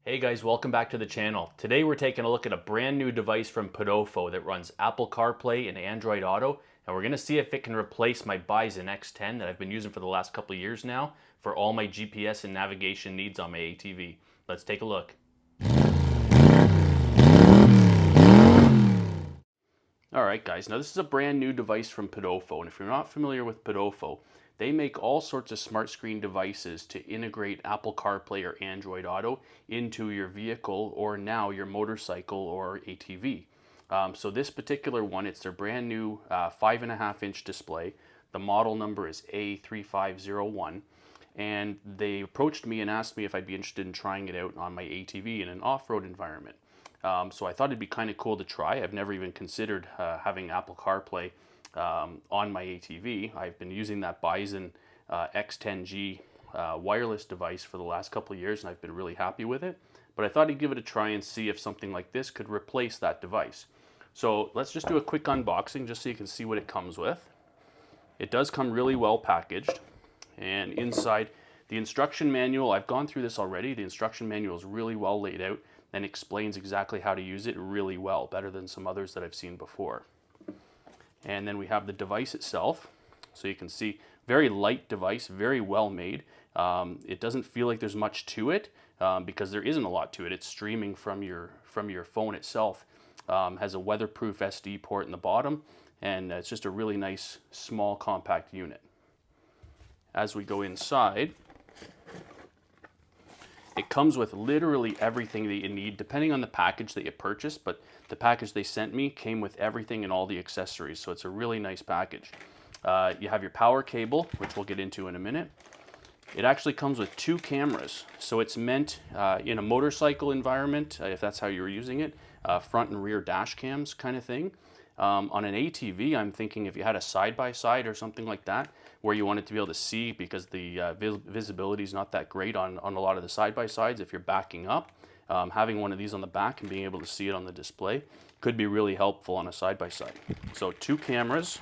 Hey guys, welcome back to the channel. Today we're taking a look at a brand new device from PODOFO that runs Apple CarPlay and Android Auto, and we're going to see if it can replace my Bison X10 that I've been using for the last couple of years now for all my GPS and navigation needs on my ATV. Let's take a look. Alright guys, now this is a brand new device from PODOFO, and if you're not familiar with PODOFO, they make all sorts of smart screen devices to integrate Apple CarPlay or Android Auto into your vehicle or now your motorcycle or ATV. So this particular one, it's their brand new 5.5-inch display. The model number is A3501, and they approached me and asked me if I'd be interested in trying it out on my ATV in an off-road environment. So I thought it'd be kind of cool to try. I've never even considered having Apple CarPlay on my ATV. I've been using that Bison X10G wireless device for the last couple of years, and I've been really happy with it. But I thought I'd give it a try and see if something like this could replace that device. So let's just do a quick unboxing just so you can see what it comes with. It does come really well packaged, and inside the instruction manual, I've gone through this already. The instruction manual is really well laid out and explains exactly how to use it really well, better than some others that I've seen before. And then we have the device itself. So you can see, very light device, very well made. It doesn't feel like there's much to it because there isn't a lot to it. It's streaming from your phone itself. Has a weatherproof SD port in the bottom, and it's just a really nice, small, compact unit. As we go inside, it comes with literally everything that you need, depending on the package that you purchase, but the package they sent me came with everything and all the accessories, so it's a really nice package. You have your power cable, which we'll get into in a minute. It actually comes with 2 cameras, so it's meant in a motorcycle environment, if that's how you're using it, front and rear dash cams kind of thing. On an ATV, I'm thinking if you had a side-by-side or something like that, where you wanted to be able to see, because the visibility is not that great on a lot of the side-by-sides, if you're backing up, having one of these on the back and being able to see it on the display could be really helpful on a side-by-side. So 2 cameras,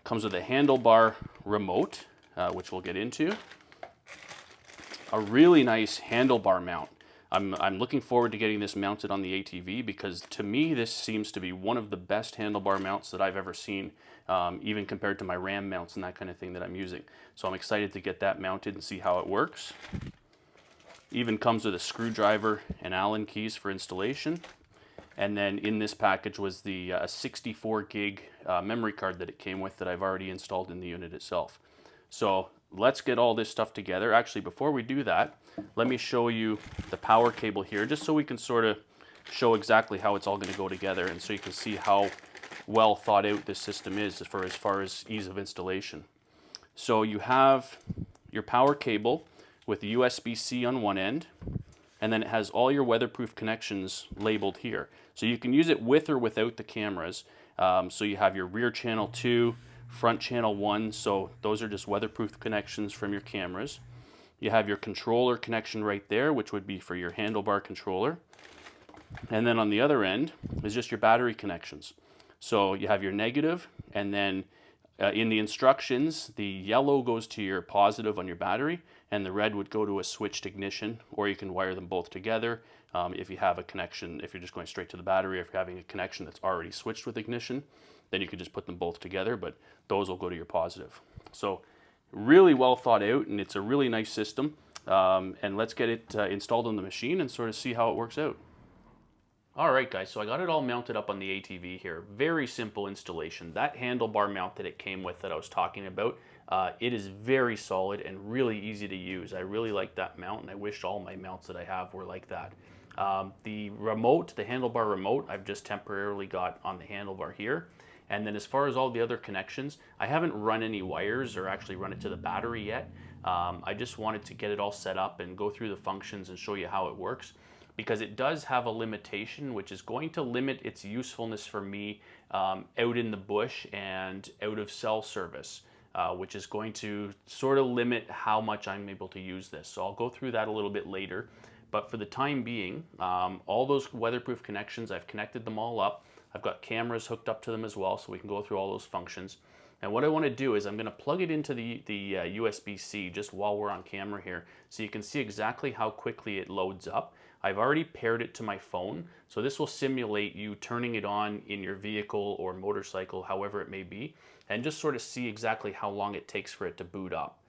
comes with a handlebar remote, which we'll get into, a really nice handlebar mount. I'm looking forward to getting this mounted on the ATV because to me this seems to be one of the best handlebar mounts that I've ever seen, even compared to my Ram mounts and that kind of thing that I'm using. So I'm excited to get that mounted and see how it works. Even comes with a screwdriver and Allen keys for installation. And then in this package was the 64 gig memory card that it came with that I've already installed in the unit itself. So let's get all this stuff together. Actually, before we do that, let me show you the power cable here, just so we can sort of show exactly how it's all going to go together, and so you can see how well thought out this system is as far as ease of installation. So you have your power cable with the USB-C on one end, and then it has all your weatherproof connections labeled here. So you can use it with or without the cameras. So you have your rear channel 2, front channel 1, so those are just weatherproof connections from your cameras. You have your controller connection right there, which would be for your handlebar controller. And then on the other end is just your battery connections. So you have your negative, and then in the instructions, the yellow goes to your positive on your battery, and the red would go to a switched ignition, or you can wire them both together if you have a connection, if you're just going straight to the battery, or if you're having a connection that's already switched with ignition, then you could just put them both together, but those will go to your positive. So really well thought out, and it's a really nice system. And let's get it installed on the machine and sort of see how it works out. Alright guys, so I got it all mounted up on the ATV here. Very simple installation. That handlebar mount that it came with that I was talking about, it is very solid and really easy to use. I really like that mount, and I wish all my mounts that I have were like that. The remote, the handlebar remote, I've just temporarily got on the handlebar here. And then as far as all the other connections, I haven't run any wires or actually run it to the battery yet. I just wanted to get it all set up and go through the functions and show you how it works, because it does have a limitation, which is going to limit its usefulness for me out in the bush and out of cell service, which is going to sort of limit how much I'm able to use this. So I'll go through that a little bit later. But for the time being, all those weatherproof connections, I've connected them all up. I've got cameras hooked up to them as well, so we can go through all those functions. And what I want to do is I'm going to plug it into the USB-C just while we're on camera here, so you can see exactly how quickly it loads up. I've already paired it to my phone, so this will simulate you turning it on in your vehicle or motorcycle, however it may be, and just sort of see exactly how long it takes for it to boot up.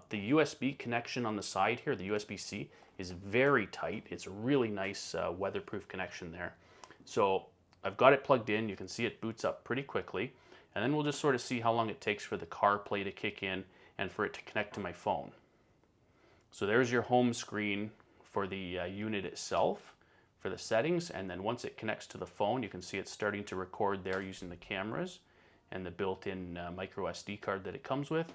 The USB connection on the side here, the USB-C, is very tight. It's a really nice weatherproof connection there. So I've got it plugged in. You can see it boots up pretty quickly. And then we'll just sort of see how long it takes for the CarPlay to kick in and for it to connect to my phone. So there's your home screen for the unit itself, for the settings. And then once it connects to the phone, you can see it's starting to record there using the cameras and the built-in micro SD card that it comes with.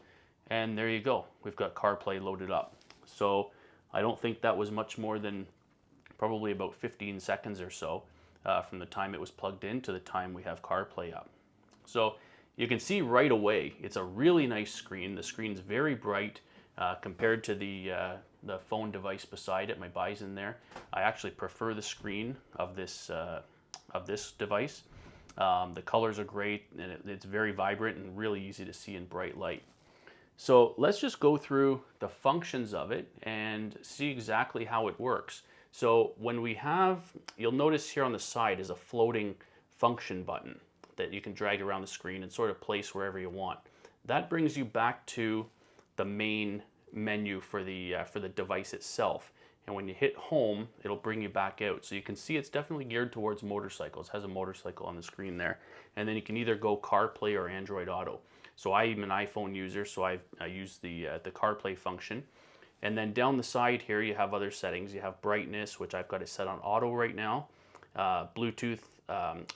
And there you go. We've got CarPlay loaded up. So I don't think that was much more than probably about 15 seconds or so from the time it was plugged in to the time we have CarPlay up. So you can see right away, it's a really nice screen. The screen's very bright compared to the phone device beside it, my Bison there. I actually prefer the screen of this device. The colors are great, and it's very vibrant and really easy to see in bright light. So let's just go through the functions of it and see exactly how it works. So when we have, you'll notice here on the side is a floating function button that you can drag around the screen and sort of place wherever you want. That brings you back to the main menu for the device itself. And when you hit home, it'll bring you back out. So you can see it's definitely geared towards motorcycles. It has a motorcycle on the screen there. And then you can either go CarPlay or Android Auto. So I'm an iPhone user, so I use the CarPlay function. And then down the side here, you have other settings. You have brightness, which I've got it set on auto right now. Bluetooth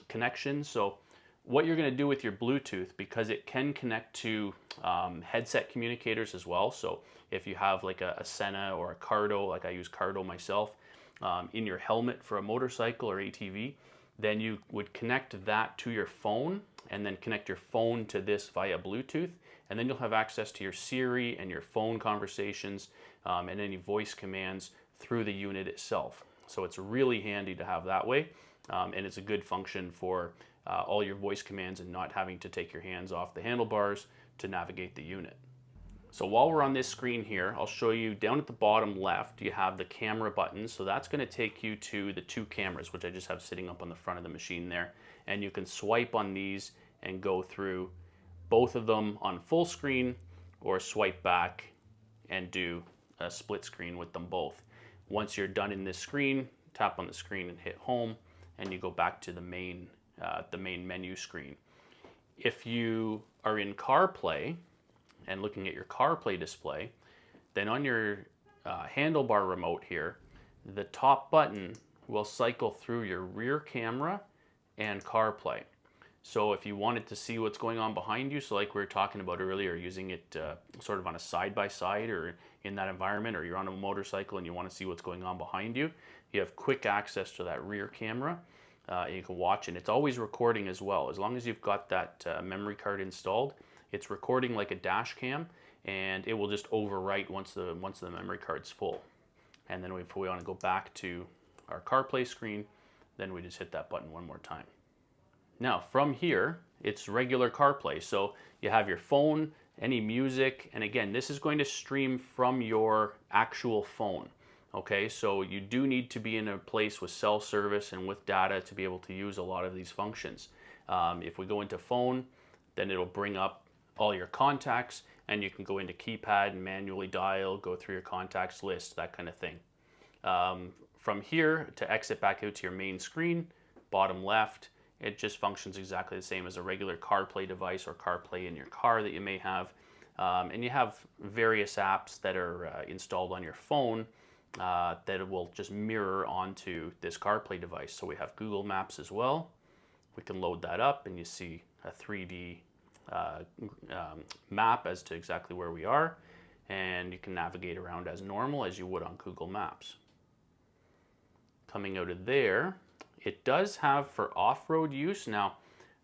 connection. So what you're going to do with your Bluetooth, because it can connect to headset communicators as well. So if you have like a Sena or a Cardo, like I use Cardo myself, in your helmet for a motorcycle or ATV, then you would connect that to your phone and then connect your phone to this via Bluetooth. And then you'll have access to your Siri and your phone conversations and any voice commands through the unit itself. So it's really handy to have that way. And it's a good function for all your voice commands and not having to take your hands off the handlebars to navigate the unit. So while we're on this screen here, I'll show you down at the bottom left, you have the camera button. So that's going to take you to the two cameras, which I just have sitting up on the front of the machine there. And you can swipe on these and go through both of them on full screen, or swipe back and do a split screen with them both. Once you're done in this screen, tap on the screen and hit home, and you go back to the main menu screen. If you are in CarPlay and looking at your CarPlay display, then on your handlebar remote here, the top button will cycle through your rear camera and CarPlay. So if you wanted to see what's going on behind you, so like we were talking about earlier, using it sort of on a side-by-side or in that environment, or you're on a motorcycle and you want to see what's going on behind you, you have quick access to that rear camera. You can watch, and it's always recording as well. As long as you've got that memory card installed, it's recording like a dash cam, and it will just overwrite once the memory card's full. And then if we want to go back to our CarPlay screen, then we just hit that button one more time. Now from here, it's regular CarPlay. So you have your phone, any music, and again, this is going to stream from your actual phone. Okay, so you do need to be in a place with cell service and with data to be able to use a lot of these functions. If we go into phone, then it'll bring up all your contacts, and you can go into keypad and manually dial, go through your contacts list, that kind of thing. From here, to exit back out to your main screen, bottom left, it just functions exactly the same as a regular CarPlay device or CarPlay in your car that you may have. And you have various apps that are installed on your phone that it will just mirror onto this CarPlay device. So we have Google Maps as well. We can load that up and you see a 3D map as to exactly where we are, and you can navigate around as normal as you would on Google Maps. Coming out of there, it does have for off-road use. Now,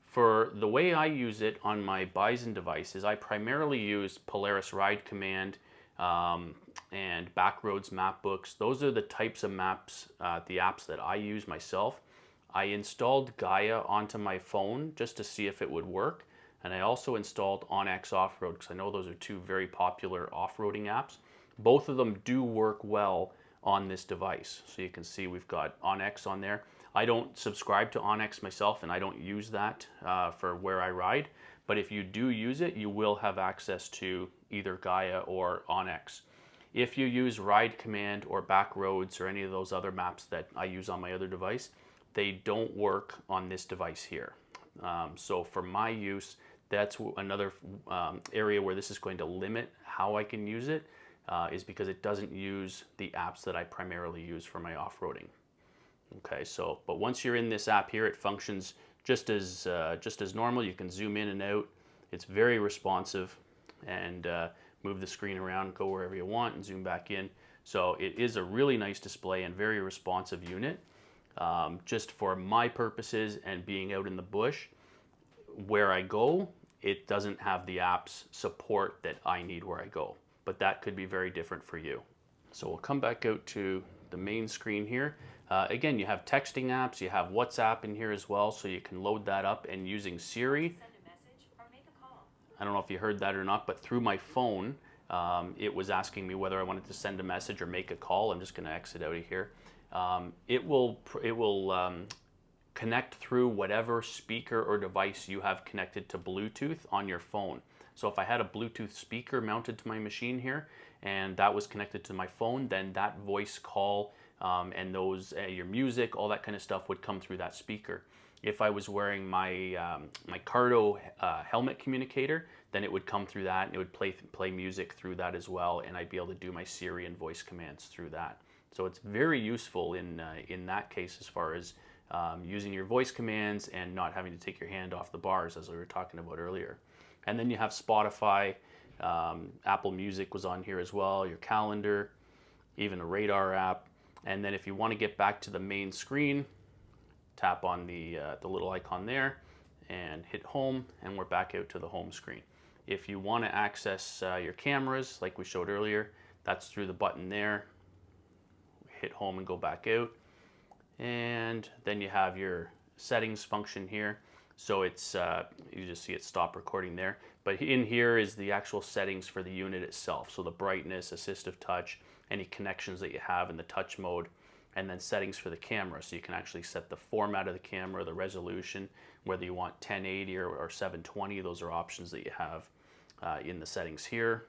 for the way I use it on my Bison devices, I primarily use Polaris Ride Command and Backroads map books. Those are the types of maps, the apps that I use myself. I installed Gaia onto my phone just to see if it would work. And I also installed OnX Off-Road because I know those are two very popular off-roading apps. Both of them do work well on this device. So you can see we've got OnX on there. I don't subscribe to OnX myself, and I don't use that for where I ride. But if you do use it, you will have access to either Gaia or OnX. If you use Ride Command or Backroads or any of those other maps that I use on my other device, they don't work on this device here. So for my use, that's another area where this is going to limit how I can use it, is because it doesn't use the apps that I primarily use for my off-roading. Okay, so, but once you're in this app here, it functions just as normal. You can zoom in and out. It's very responsive, and move the screen around, go wherever you want, and zoom back in. So it is a really nice display and very responsive unit. Just for my purposes and being out in the bush, where I go, it doesn't have the apps support that I need where I go. But that could be very different for you. So we'll come back out to the main screen here. Again, you have texting apps, you have WhatsApp in here as well, so you can load that up, and using Siri, I don't know if you heard that or not, but through my phone, it was asking me whether I wanted to send a message or make a call. I'm just going to exit out of here. It will connect through whatever speaker or device you have connected to Bluetooth on your phone. So if I had a Bluetooth speaker mounted to my machine here, and that was connected to my phone, then that voice call and those your music, all that kind of stuff would come through that speaker. If I was wearing my my Cardo helmet communicator, then it would come through that, and it would play music through that as well, and I'd be able to do my Siri and voice commands through that. So it's very useful in that case, as far as using your voice commands and not having to take your hand off the bars, as we were talking about earlier. And then you have Spotify, Apple Music was on here as well, your calendar, even a radar app. And then if you want to get back to the main screen, tap on the little icon there and hit home, and we're back out to the home screen. If you want to access your cameras, like we showed earlier, that's through the button there. Hit home and go back out. And then you have your settings function here. So it's, you just see it stop recording there. But in here is the actual settings for the unit itself. So the brightness, assistive touch, any connections that you have in the touch mode, and then settings for the camera. So you can actually set the format of the camera, the resolution, whether you want 1080 or 720. Those are options that you have in the settings here.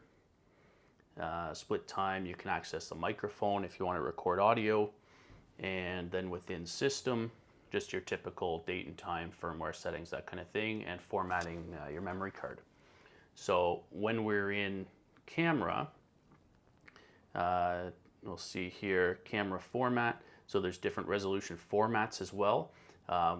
Split time, you can access the microphone if you want to record audio. And then within system, just your typical date and time, firmware settings, that kind of thing, and formatting your memory card. So when we're in camera, we'll see here camera format. So there's different resolution formats as well.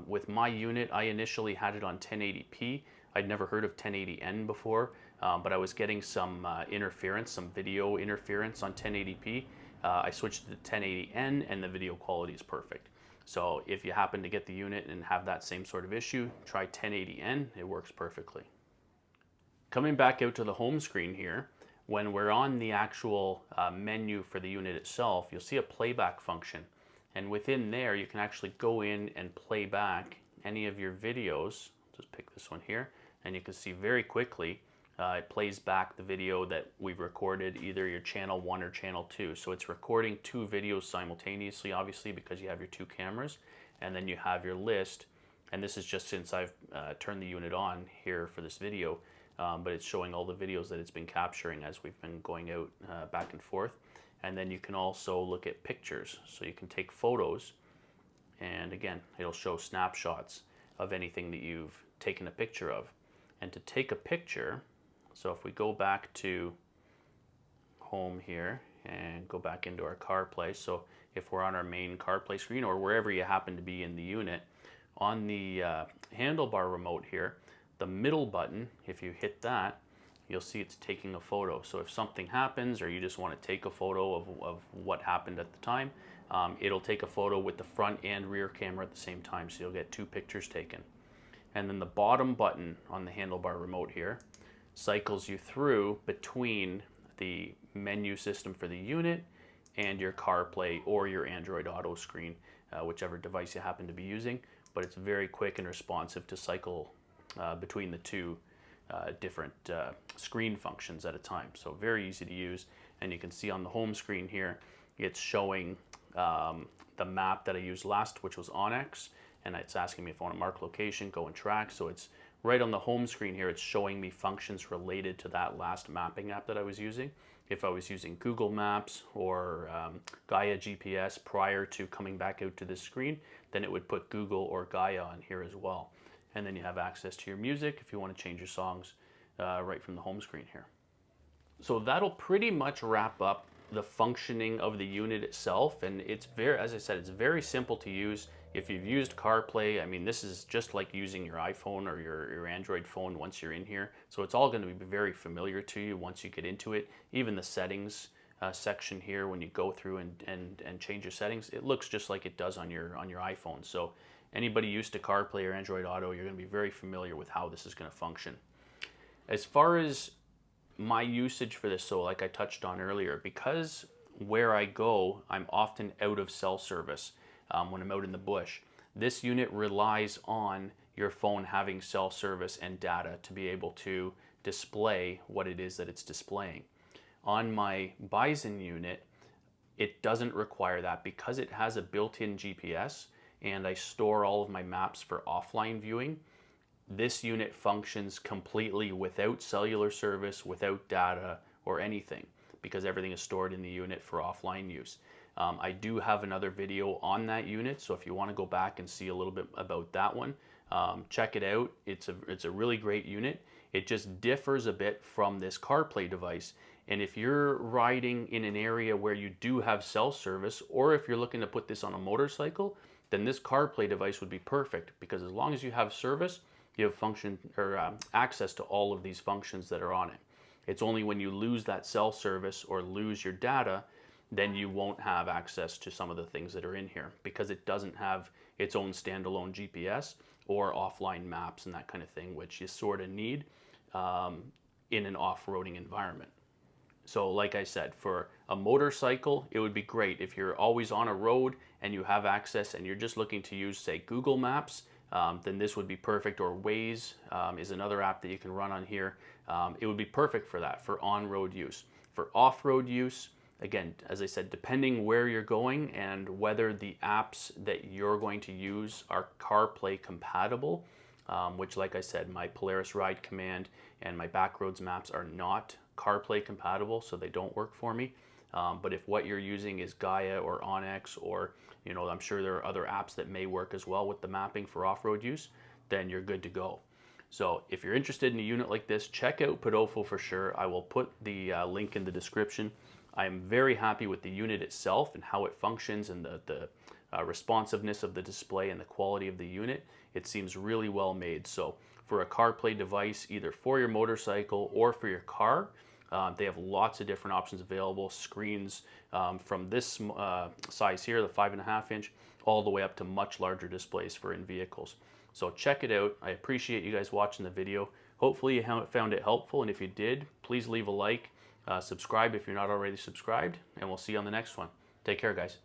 With my unit, I initially had it on 1080p. I'd never heard of 1080n before, but I was getting some interference, some video interference on 1080p. I switched to 1080n, and the video quality is perfect. So if you happen to get the unit and have that same sort of issue, try 1080n, it works perfectly. Coming back out to the home screen here, when we're on the actual menu for the unit itself, you'll see a playback function. And within there, you can actually go in and play back any of your videos. Just pick this one here, and you can see very quickly, it plays back the video that we've recorded, either your channel 1 or channel 2. So it's recording 2 videos simultaneously, obviously, because you have your 2 cameras, and then you have your list. And this is just since I've turned the unit on here for this video, but it's showing all the videos that it's been capturing as we've been going out back and forth. And then you can also look at pictures. So you can take photos, and again, it'll show snapshots of anything that you've taken a picture of. And to take a picture, so if we go back to home here and go back into our CarPlay, so if we're on our main CarPlay screen or wherever you happen to be in the unit, on the handlebar remote here, the middle button, if you hit that, you'll see it's taking a photo. So if something happens or you just want to take a photo of what happened at the time, it'll take a photo with the front and rear camera at the same time, so you'll get 2 pictures taken. And then the bottom button on the handlebar remote here cycles you through between the menu system for the unit and your CarPlay or your Android Auto screen, whichever device you happen to be using. But it's very quick and responsive to cycle between the two different screen functions at a time. So very easy to use. And you can see on the home screen here, it's showing the map that I used last, which was Onyx, and it's asking me if I want to mark location, go and track. So it's right on the home screen here, it's showing me functions related to that last mapping app that I was using. If I was using Google Maps or Gaia GPS prior to coming back out to this screen, then it would put Google or Gaia on here as well. And then you have access to your music if you want to change your songs right from the home screen here. So that'll pretty much wrap up the functioning of the unit itself, and it's very, as I said, it's very simple to use. If you've used CarPlay, I mean, this is just like using your iPhone or your Android phone once you're in here. So it's all going to be very familiar to you once you get into it. Even the settings section here, when you go through and change your settings, it looks just like it does on your iPhone. So anybody used to CarPlay or Android Auto, you're going to be very familiar with how this is going to function. As far as my usage for this, so like I touched on earlier, because where I go, I'm often out of cell service when I'm out in the bush. This unit relies on your phone having cell service and data to be able to display what it is that it's displaying. On my Bison unit, it doesn't require that because it has a built-in GPS and I store all of my maps for offline viewing. This unit functions completely without cellular service, without data or anything, because everything is stored in the unit for offline use. I do have another video on that unit, so if you want to go back and see a little bit about that one, check it out. It's a really great unit. It just differs a bit from this CarPlay device. And if you're riding in an area where you do have cell service, or if you're looking to put this on a motorcycle, then this CarPlay device would be perfect, because as long as you have service, you have function or access to all of these functions that are on it. It's only when you lose that cell service or lose your data, then you won't have access to some of the things that are in here, because it doesn't have its own standalone GPS or offline maps and that kind of thing, which you sort of need in an off-roading environment. So like I said, for a motorcycle, it would be great if you're always on a road and you have access and you're just looking to use, say, Google Maps, then this would be perfect. Or Waze is another app that you can run on here. It would be perfect for that, for on-road use. For off-road use, again, as I said, depending where you're going and whether the apps that you're going to use are CarPlay compatible, which, like I said, my Polaris Ride Command and my Backroads maps are not CarPlay compatible, so they don't work for me. But if what you're using is Gaia or Onyx, or I'm sure there are other apps that may work as well with the mapping for off-road use, then you're good to go. So if you're interested in a unit like this, check out PODOFO for sure. I will put the link in the description. I am very happy with the unit itself and how it functions, and the responsiveness of the display and the quality of the unit. It seems really well made. So for a CarPlay device, either for your motorcycle or for your car, they have lots of different options available. Screens from this size here, the 5.5 inch, all the way up to much larger displays for in vehicles. So check it out. I appreciate you guys watching the video. Hopefully you found it helpful, and if you did, please leave a like, subscribe if you're not already subscribed, and we'll see you on the next one. Take care, guys.